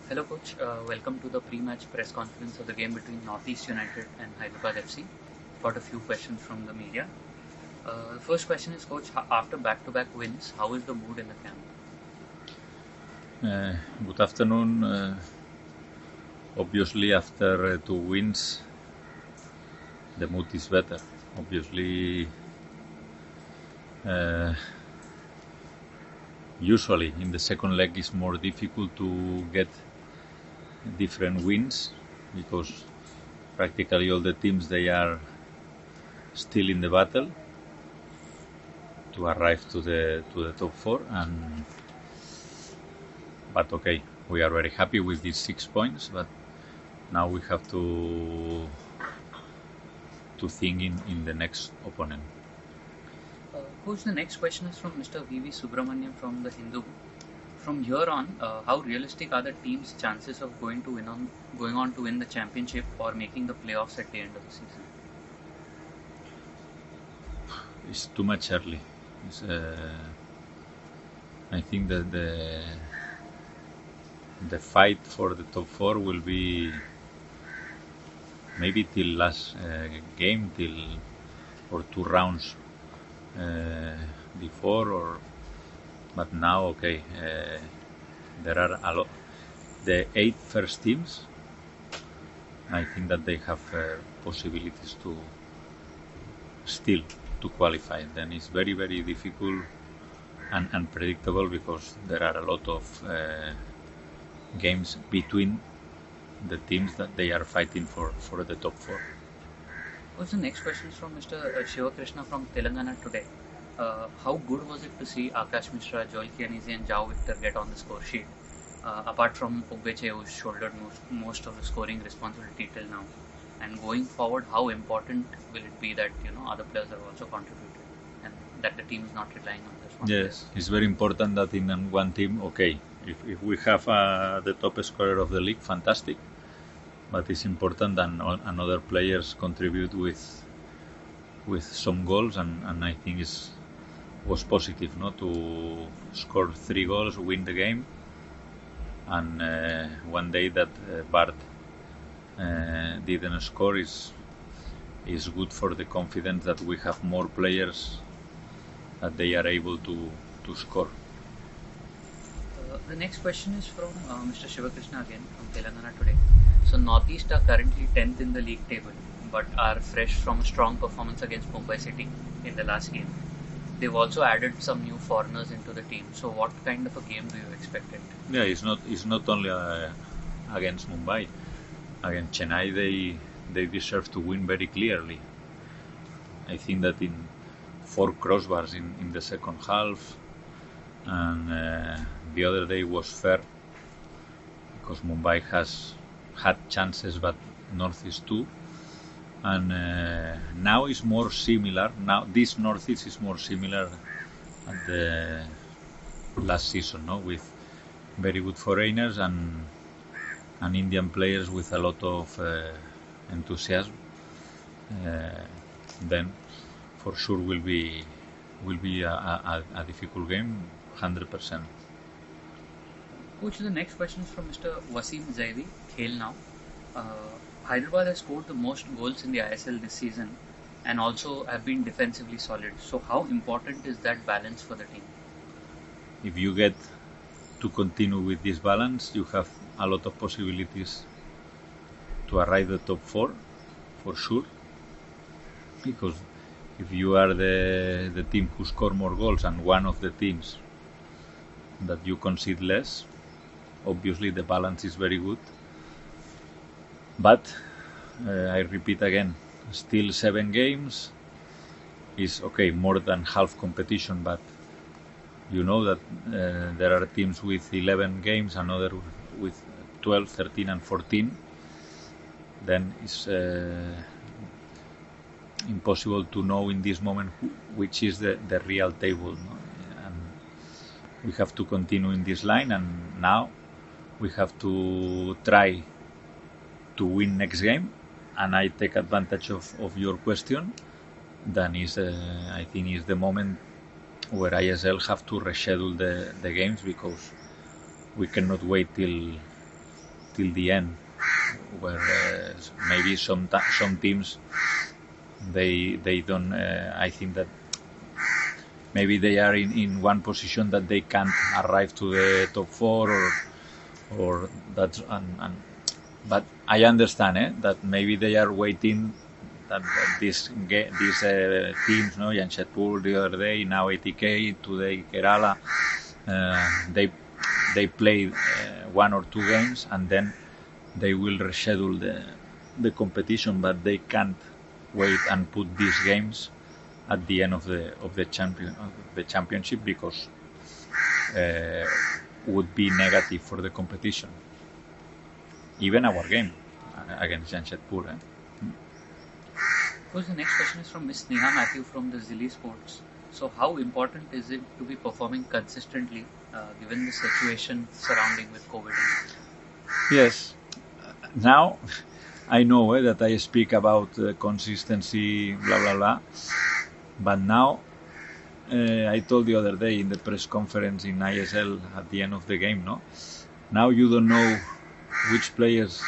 Hello, coach. Welcome to the pre-match press conference of the game between Northeast United and Hyderabad FC. Got a few questions from the media. The first question is, coach, after back-to-back wins, how is the mood in the camp? Good afternoon. Obviously, after 2 wins, the mood is better. Obviously, usually in the second leg it's more difficult to get different wins because practically all the teams they are still in the battle to arrive to the top four. But okay, we are very happy with these 6 points. But now we have to think in the next opponent. Coach, the next question is from Mr. V.V. Subramaniam from the Hindu. From here on, how realistic are the team's chances of going on to win the championship or making the playoffs at the end of the season? It's too much early. I think that the fight for the top four will be maybe till last game, or 2 rounds before, but now okay. There are a lot. The 8 first teams, I think that they have possibilities to still to qualify. Then it's very, very difficult and unpredictable because there are a lot of games between the teams that they are fighting for the top four. Coach, the next question is from Mr. Shiva Krishna from Telangana Today. How good was it to see Akash Mishra, Joel Chianese and Jao Victor get on the score sheet? Apart from Ogbeche, who shouldered most of the scoring responsibility till now. And going forward, how important will it be that other players are also contributed and that the team is not relying on this one? Yes, it's very important that in one team, okay, if we have the top scorer of the league, fantastic. But it's important that another players contribute with some goals, and I think it was positive, to score 3 goals, win the game, and one day that Bart didn't score is good for the confidence that we have more players that they are able to score. The next question is from Mr. Shivakrishna again from Telangana Today. So Northeast are currently 10th in the league table, but are fresh from a strong performance against Mumbai City in the last game. They've also added some new foreigners into the team. So what kind of a game do you expect it? Yeah, it's not only against Mumbai. Against Chennai, they deserve to win very clearly. I think that in 4 crossbars in the second half, and the other day was fair because Mumbai has had chances, but Northeast too. And now it's more similar. Now this Northeast is more similar at the last season, with very good foreigners and Indian players with a lot of enthusiasm. Then for sure will be a difficult game, 100%. Coach, the next question is from Mr. Wasim Zaidi, Khel Now. Hyderabad has scored the most goals in the ISL this season and also have been defensively solid. So how important is that balance for the team? If you get to continue with this balance, you have a lot of possibilities to arrive the top 4 for sure. Because if you are the team who score more goals and one of the teams that you concede less, obviously the balance is very good. But I repeat again, still 7 games is okay, more than half competition, but you know that there are teams with 11 games, another with 12, 13 and 14. Then it's impossible to know in this moment which is the real table. And we have to continue in this line, and now we have to try to win next game. And I take advantage of your question. Then I think is the moment where ISL have to reschedule the games, because we cannot wait till till the end, where maybe some teams they don't. I think that maybe they are in one position that they can't arrive to the top four, or that's but I understand that maybe they are waiting that these teams, no, Jamshedpur the other day, now ATK, today Kerala, they play one or two games and then they will reschedule the competition, but they can't wait and put these games at the end of the championship, because would be negative for the competition. Even our game against Jamshedpur. Of course, the next question is from Miss Neha Matthew from the Zilli Sports. So, how important is it to be performing consistently given the situation surrounding with COVID? Yes. Now, I know that I speak about consistency, blah, blah, blah. But now, I told the other day in the press conference in ISL at the end of the game, no? Now you don't know which players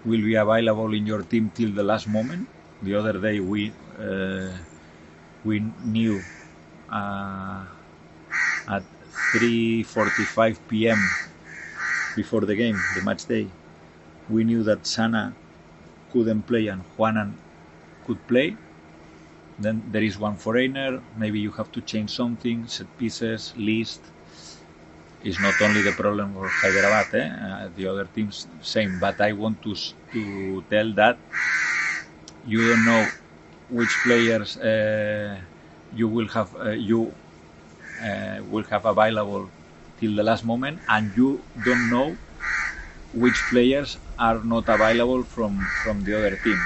will be available in your team till the last moment. The other day we knew at 3:45 p.m. before the game, the match day, we knew that Sana couldn't play and Juanan could play. Then there is one foreigner, maybe you have to change something, set pieces, list. It's not only the problem for Hyderabad, the other teams same, but I want to tell that you don't know which players you will have available till the last moment, and you don't know which players are not available from the other team.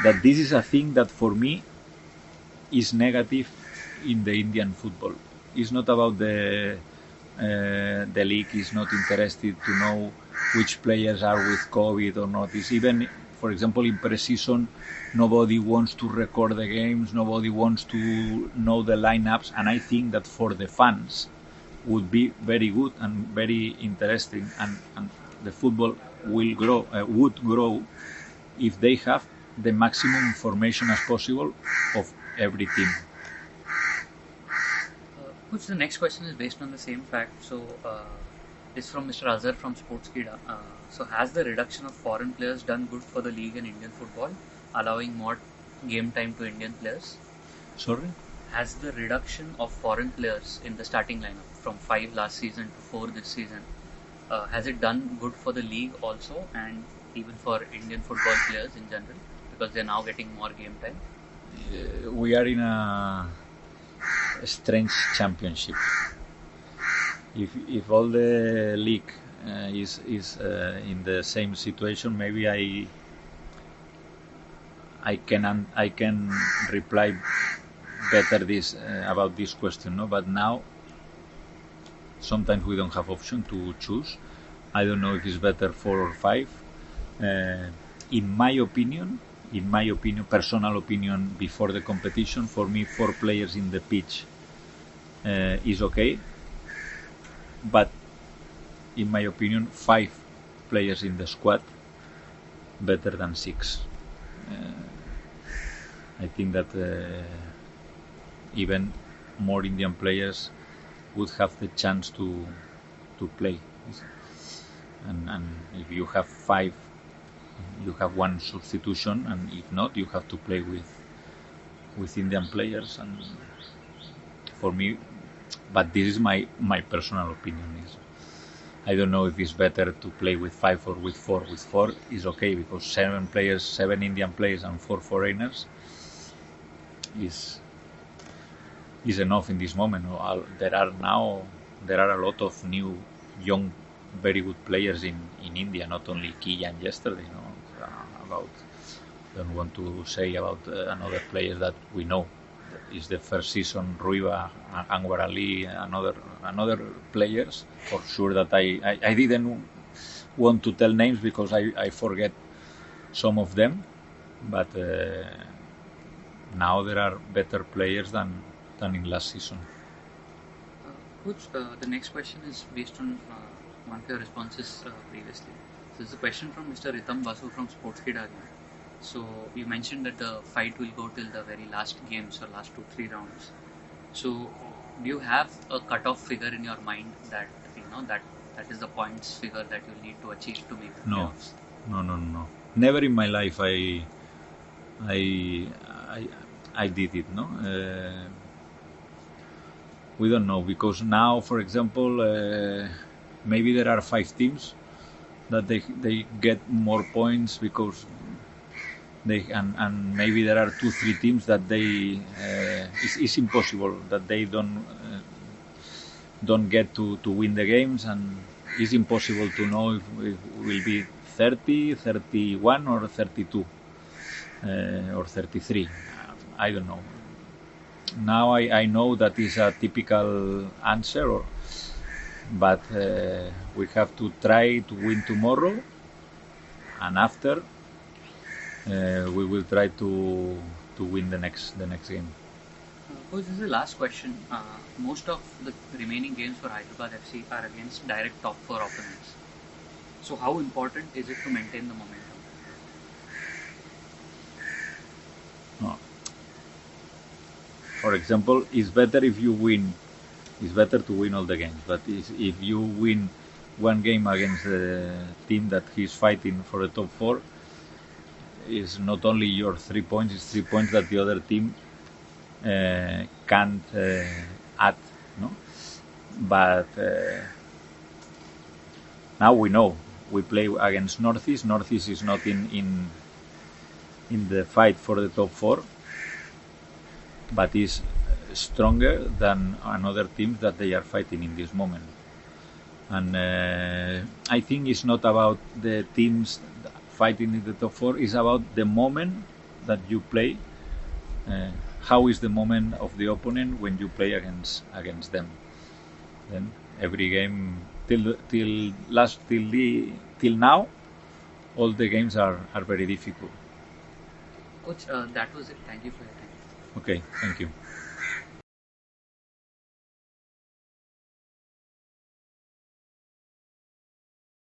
That this is a thing that for me is negative in the Indian football. It's not about the league is not interested to know which players are with COVID or not. It's even, for example, in pre-season, nobody wants to record the games, nobody wants to know the lineups, and I think that for the fans would be very good and very interesting, and the football would grow if they have the maximum information as possible of every team. Which the next question is based on the same fact. So, it's from Mr. Azhar from Sportskida. So, has the reduction of foreign players done good for the league and Indian football, allowing more game time to Indian players? Sorry? Has the reduction of foreign players in the starting lineup from 5 last season to 4 this season, has it done good for the league also, and even for Indian football players in general, because they're now getting more game time? We are in a strange championship. If all the league is in the same situation, maybe I can reply better this about this question, no? But now sometimes we don't have option to choose. I don't know if it's better 4 or 5. In my opinion, personal opinion, before the competition, for me 4 players in the pitch is okay. But in my opinion, 5 players in the squad better than 6. I think that even more Indian players would have the chance to play. And if you have 5, you have 1 substitution, and if not, you have to play with Indian players. And for me, but this is my personal opinion. I don't know if it's better to play with 5 or with 4. With 4 is okay, because 7 Indian players and 4 foreigners is enough in this moment. There are a lot of new, young, very good players in India, not only Kiyan yesterday. Don't want to say about another players that we know. It's the first season, Ruiba, Anwar Ali, another players, for sure that I didn't want to tell names because I forget some of them, but now there are better players than in last season. The next question is based on one of your responses previously. So this is a question from Mr. Ritam Basu from Sportskid again. So you mentioned that the fight will go till the very last games or last 2-3 rounds. So do you have a cutoff figure in your mind that that is the points figure that you'll need to achieve to make the No. playoffs? No. Never in my life I did it. No. We don't know, because now, for example, maybe there are 5 teams that they get more points because they and maybe there are 2-3 teams that they it's impossible that they don't get to win the games, and it's impossible to know if it will be 30, 31 or 32 or 33. I don't know. Now I know that is a typical answer, but we have to try to win tomorrow, and after we will try to win the next game. Coach, this is the last question. Most of the remaining games for Hyderabad FC are against direct top 4 opponents. So how important is it to maintain the momentum? No. For example, it's better if you win. It's better to win all the games. But if you win one game against a team that is fighting for the top 4, it's not only your 3 points. It's 3 points that the other team can't add. No, but now we know we play against Northeast. Northeast is not in the fight for the top 4, but is stronger than another teams that they are fighting in this moment. And I think it's not about the teams fighting in the top 4. It's about the moment that you play. How is the moment of the opponent when you play against them? Then every game till now, all the games are very difficult. Coach, that was it. Thank you for your time. Okay, thank you.